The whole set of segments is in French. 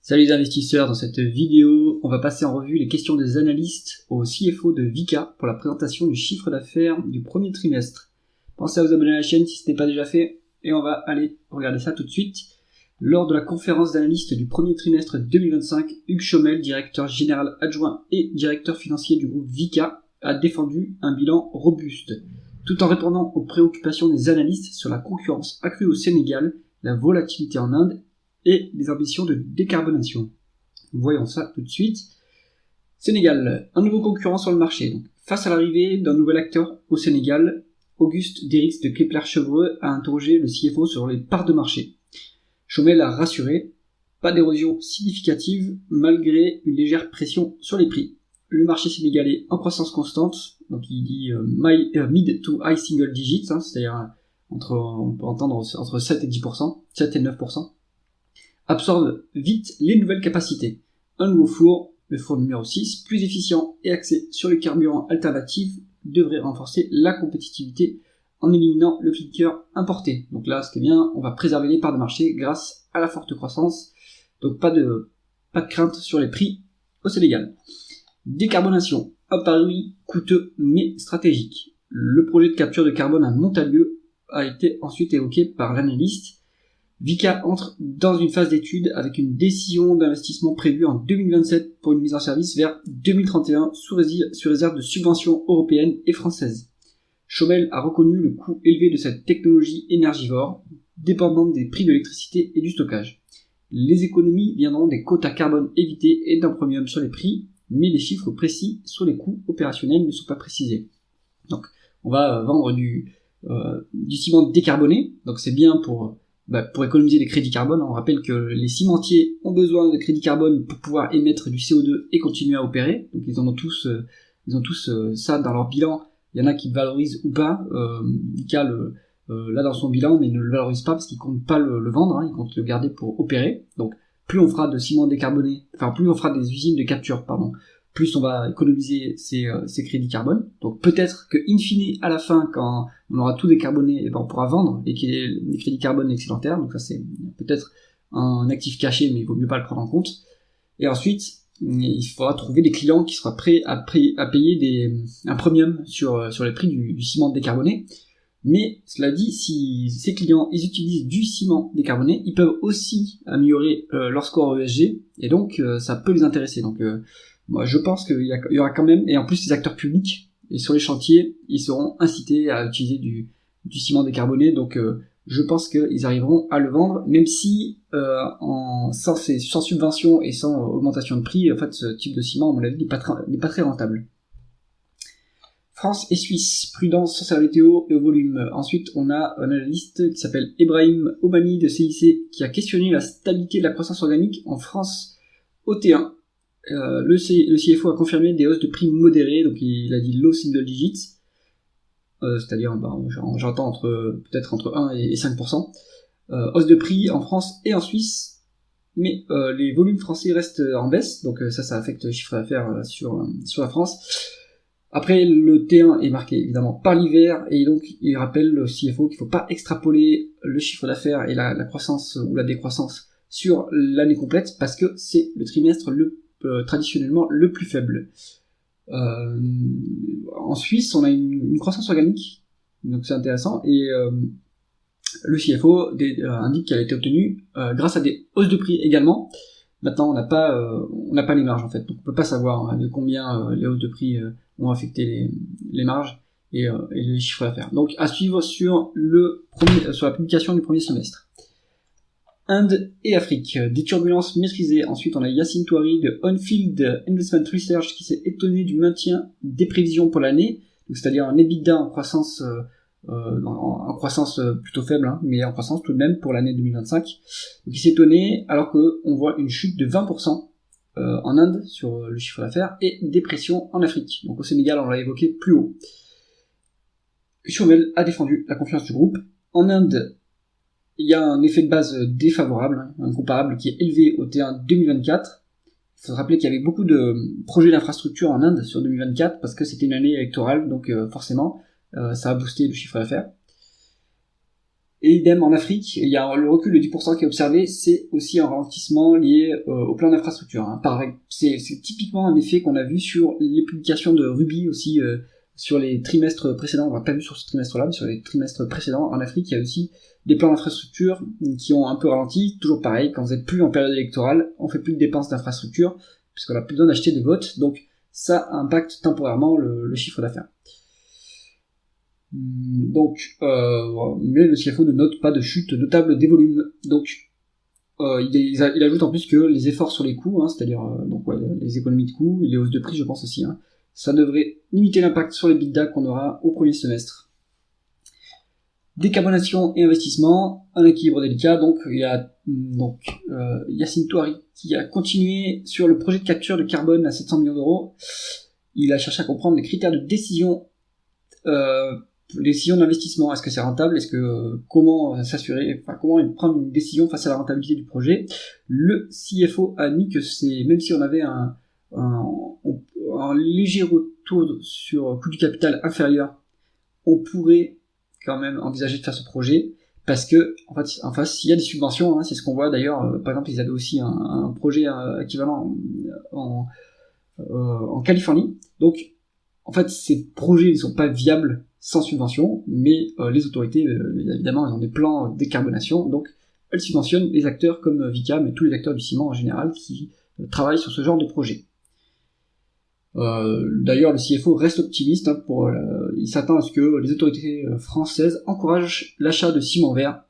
Salut les investisseurs, dans cette vidéo, on va passer en revue les questions des analystes au CFO de Vicat pour la présentation du chiffre d'affaires du premier trimestre. Pensez à vous abonner à la chaîne si ce n'est pas déjà fait, et on va aller regarder ça tout de suite. Lors de la conférence d'analystes du premier trimestre 2025, Hugues Chomel, directeur général adjoint et directeur financier du groupe Vicat, a défendu un bilan robuste, tout en répondant aux préoccupations des analystes sur la concurrence accrue au Sénégal, la volatilité en Inde et les ambitions de décarbonation. Voyons ça tout de suite. Sénégal, un nouveau concurrent sur le marché. Donc, face à l'arrivée d'un nouvel acteur au Sénégal, Auguste Derrix de Kepler Chevreux a interrogé le CFO sur les parts de marché. Chomel a rassuré, pas d'érosion significative malgré une légère pression sur les prix. Le marché sénégalais en croissance constante, donc il dit mid to high single digits, c'est-à-dire on peut entendre entre 7 et 10%, 7 et 9%, absorbe vite les nouvelles capacités. Un nouveau four, le four numéro 6, plus efficient et axé sur les carburants alternatifs, devrait renforcer la compétitivité en éliminant le clinker importé. Donc là, ce qui est bien, on va préserver les parts de marché grâce à la forte croissance. Donc pas de crainte sur les prix au Sénégal. Décarbonation, un pari coûteux mais stratégique. Le projet de capture de carbone à Montalieu a été ensuite évoqué par l'analyste. Vicat entre dans une phase d'étude avec une décision d'investissement prévue en 2027 pour une mise en service vers 2031 sous réserve de subventions européennes et françaises. Chomel a reconnu le coût élevé de cette technologie énergivore, dépendante des prix de l'électricité et du stockage. Les économies viendront des quotas carbone évités et d'un premium sur les prix, mais les chiffres précis sur les coûts opérationnels ne sont pas précisés. Donc, on va vendre du ciment décarboné, donc c'est bien pour économiser des crédits carbone. On rappelle que les cimentiers ont besoin de crédits carbone pour pouvoir émettre du CO2 et continuer à opérer. Donc ils ont tous ça dans leur bilan. Il y en a qui le valorisent ou pas. Vicat là dans son bilan, mais ne le valorise pas parce qu'il compte pas le vendre, il compte le garder pour opérer. Donc plus on fera de ciment décarboné, plus on fera des usines de capture, plus on va économiser ces crédits carbone. Donc peut-être que in fine, à la fin, quand on aura tout décarboné, on pourra vendre et qu'il y ait des crédits carbone excédentaires. Donc ça c'est peut-être un actif caché, mais il vaut mieux pas le prendre en compte. Et ensuite, il faudra trouver des clients qui seront prêts à payer un premium sur les prix du ciment décarboné. Mais cela dit, si ces clients ils utilisent du ciment décarboné, ils peuvent aussi améliorer leur score ESG, et donc ça peut les intéresser. Donc moi, je pense qu'il y aura quand même, et en plus les acteurs publics, et sur les chantiers, ils seront incités à utiliser du ciment décarboné, donc je pense qu'ils arriveront à le vendre, même si sans subvention et sans augmentation de prix, en fait ce type de ciment, à mon avis, n'est pas très rentable. France et Suisse, prudence sur la météo et au volume. Ensuite, on a un analyste qui s'appelle Ebrahim Omani de CIC qui a questionné la stabilité de la croissance organique en France au T1. Le CFO a confirmé des hausses de prix modérées, donc il a dit low single digits, c'est-à-dire j'entends peut-être entre 1 et 5%. Hausse de prix en France et en Suisse, mais les volumes français restent en baisse, donc ça affecte le chiffre d'affaires sur la France. Après, le T1 est marqué évidemment par l'hiver, et donc il rappelle le CFO qu'il ne faut pas extrapoler le chiffre d'affaires et la croissance ou la décroissance sur l'année complète, parce que c'est le trimestre traditionnellement le plus faible. En Suisse, on a une croissance organique, donc c'est intéressant, et le CFO indique qu'elle a été obtenue grâce à des hausses de prix également. Maintenant, on n'a pas les marges en fait, donc on peut pas savoir de combien les hausses de prix ont affecté les marges et les chiffres d'affaires. Donc à suivre sur la publication du premier semestre. Inde et Afrique, des turbulences maîtrisées. Ensuite, on a Yassine Touari de On-Field Investment Research qui s'est étonné du maintien des prévisions pour l'année, c'est-à-dire un EBITDA en croissance plutôt faible, mais en croissance tout de même pour l'année 2025. Donc il s'est étonné alors qu'on voit une chute de 20% en Inde sur le chiffre d'affaires et des pressions en Afrique. Donc au Sénégal, on l'a évoqué plus haut. Chomel a défendu la confiance du groupe. En Inde, il y a un effet de base défavorable, incomparable, qui est élevé au T1 2024. Il faut se rappeler qu'il y avait beaucoup de projets d'infrastructure en Inde sur 2024 parce que c'était une année électorale, donc forcément, ça a boosté le chiffre d'affaires. Et idem en Afrique, il y a le recul de 10% qui est observé, c'est aussi un ralentissement lié au plan d'infrastructure. Hein. C'est typiquement un effet qu'on a vu sur les publications de Ruby aussi sur les trimestres précédents. On l'a pas vu sur ce trimestre-là, mais sur les trimestres précédents en Afrique, il y a aussi des plans d'infrastructure qui ont un peu ralenti. Toujours pareil, quand vous êtes plus en période électorale, on fait plus de dépenses d'infrastructure puisqu'on a plus besoin d'acheter des votes. Donc ça impacte temporairement le chiffre d'affaires. Donc, mais le CFO ne note pas de chute notable des volumes. Donc, il ajoute en plus que les efforts sur les coûts, hein, c'est-à-dire les économies de coûts et les hausses de prix, je pense aussi, hein, ça devrait limiter l'impact sur les EBITDA qu'on aura au premier semestre. Décarbonation et investissement, un équilibre délicat. Donc, il y a Yassine Touari qui a continué sur le projet de capture de carbone à 700 millions d'euros. Il a cherché à comprendre les critères de décision. Les décisions d'investissement, est-ce que c'est rentable, comment s'assurer, comment prendre une décision face à la rentabilité du projet. Le CFO a admis que même si on avait un léger retour sur coût du capital inférieur, on pourrait quand même envisager de faire ce projet, parce que en face, il y a des subventions, hein, c'est ce qu'on voit d'ailleurs, par exemple ils avaient aussi un projet équivalent en Californie, donc en fait ces projets ne sont pas viables sans subvention, mais les autorités, évidemment, elles ont des plans de décarbonation, donc elles subventionnent les acteurs comme Vicat, mais tous les acteurs du ciment en général qui travaillent sur ce genre de projet. D'ailleurs, le CFO reste optimiste, hein, il s'attend à ce que les autorités françaises encouragent l'achat de ciment vert,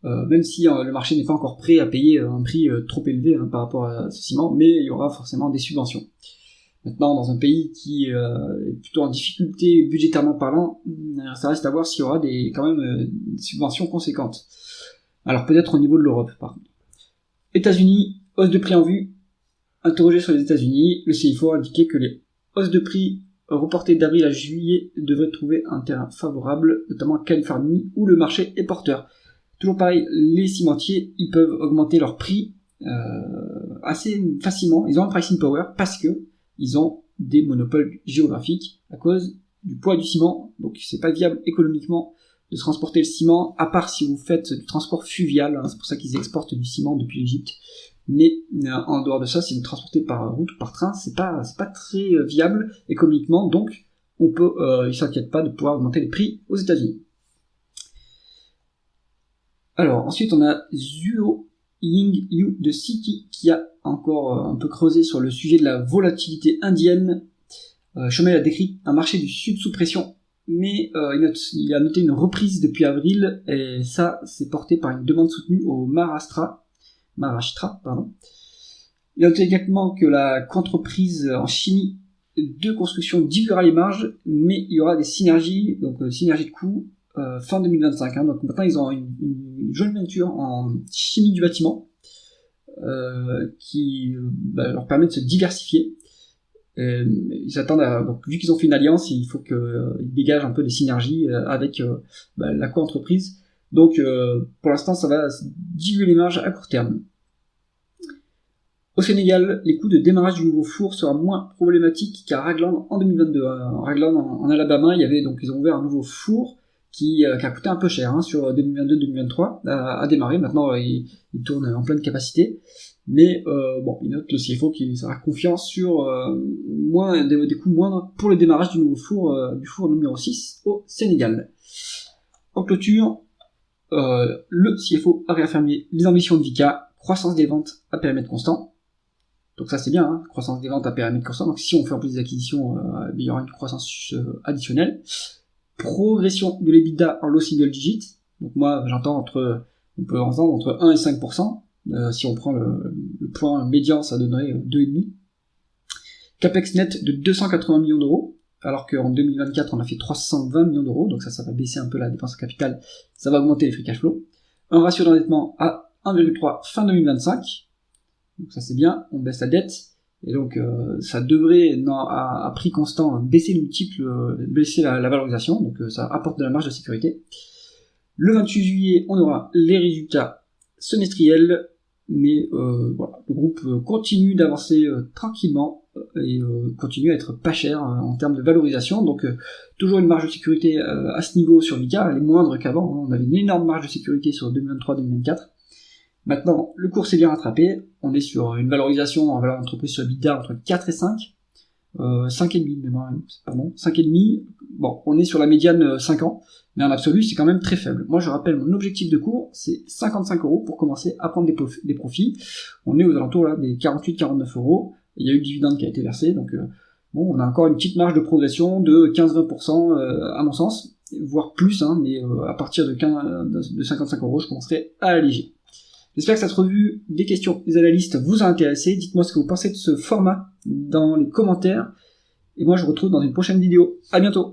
même si le marché n'est pas encore prêt à payer un prix trop élevé par rapport à ce ciment, mais il y aura forcément des subventions. Maintenant, dans un pays qui est plutôt en difficulté budgétairement parlant, ça reste à voir s'il y aura quand même des subventions conséquentes. Alors peut-être au niveau de l'Europe, par contre. États-Unis, hausse de prix en vue. Interrogé sur les États-Unis, le CFO a indiqué que les hausses de prix reportées d'avril à juillet devraient trouver un terrain favorable, notamment en Californie, où le marché est porteur. Toujours pareil, les cimentiers, ils peuvent augmenter leur prix assez facilement. Ils ont un pricing power parce que ils ont des monopoles géographiques à cause du poids du ciment, donc c'est pas viable économiquement de transporter le ciment, à part si vous faites du transport fluvial, hein, c'est pour ça qu'ils exportent du ciment depuis l'Égypte, mais en dehors de ça, si vous transportez par route ou par train, c'est pas très viable économiquement, donc ils s'inquiètent pas de pouvoir augmenter les prix aux États-Unis. Alors ensuite on a Zuo Ying Yu de Citi qui a encore un peu creusé sur le sujet de la volatilité indienne. Chomel a décrit un marché du sud sous pression, mais il a noté une reprise depuis avril, et ça c'est porté par une demande soutenue au Maharashtra. Il a noté également que la qu'entreprise en chimie de construction diluera les marges, mais il y aura des synergies, donc synergies de coûts, fin 2025. Hein. Donc maintenant ils ont une joint venture en chimie du bâtiment qui leur permet de se diversifier. Ils s'attendent donc vu qu'ils ont fait une alliance, il faut qu'ils dégagent un peu des synergies avec la co-entreprise. Donc pour l'instant ça va diluer les marges à court terme. Au Sénégal, les coûts de démarrage du nouveau four sera moins problématique qu'à Ragland en 2022. Ragland en Alabama, ils ont ouvert un nouveau four qui a coûté un peu cher sur 2022-2023 à démarrer. Maintenant il tourne en pleine capacité, mais il note le CFO qui sera confiant sur des coûts moindres pour le démarrage du nouveau four, du four numéro 6 au Sénégal. En clôture, le CFO a réaffirmé les ambitions de Vicat, croissance des ventes à périmètre constant. Donc ça c'est bien, croissance des ventes à périmètre constant. Donc si on fait en plus des acquisitions, il y aura une croissance additionnelle. Progression de l'EBITDA en low single digit. Donc moi j'entends on peut entendre entre 1 et 5%. Si on prend le point médian, ça donnerait 2,5. Capex net de 280 millions d'euros, alors qu'en 2024 on a fait 320 millions d'euros, donc ça va baisser un peu la dépense en capital, ça va augmenter les free cash flow. Un ratio d'endettement à 1,3 fin 2025, donc ça c'est bien, on baisse la dette, et donc ça devrait, à prix constant, baisser le multiple, baisser la valorisation, donc ça apporte de la marge de sécurité. Le 28 juillet, on aura les résultats semestriels, mais le groupe continue d'avancer tranquillement et continue à être pas cher en termes de valorisation. Donc toujours une marge de sécurité à ce niveau sur Vika, elle est moindre qu'avant. On avait une énorme marge de sécurité sur 2023-2024. Maintenant, le cours s'est bien rattrapé. On est sur une valorisation en valeur d'entreprise sur EBITDA entre 4 et 5. 5,5. Bon, on est sur la médiane 5 ans, mais en absolu, c'est quand même très faible. Moi, je rappelle, mon objectif de cours, c'est 55 € pour commencer à prendre des profits. On est aux alentours là des 48-49 €. Il y a eu le dividende qui a été versé, donc bon, on a encore une petite marge de progression de 15-20% à mon sens, voire plus, mais à partir de 55 €, je commencerai à alléger. J'espère que cette revue des questions des analystes vous a intéressé. Dites-moi ce que vous pensez de ce format dans les commentaires. Et moi, je vous retrouve dans une prochaine vidéo. À bientôt!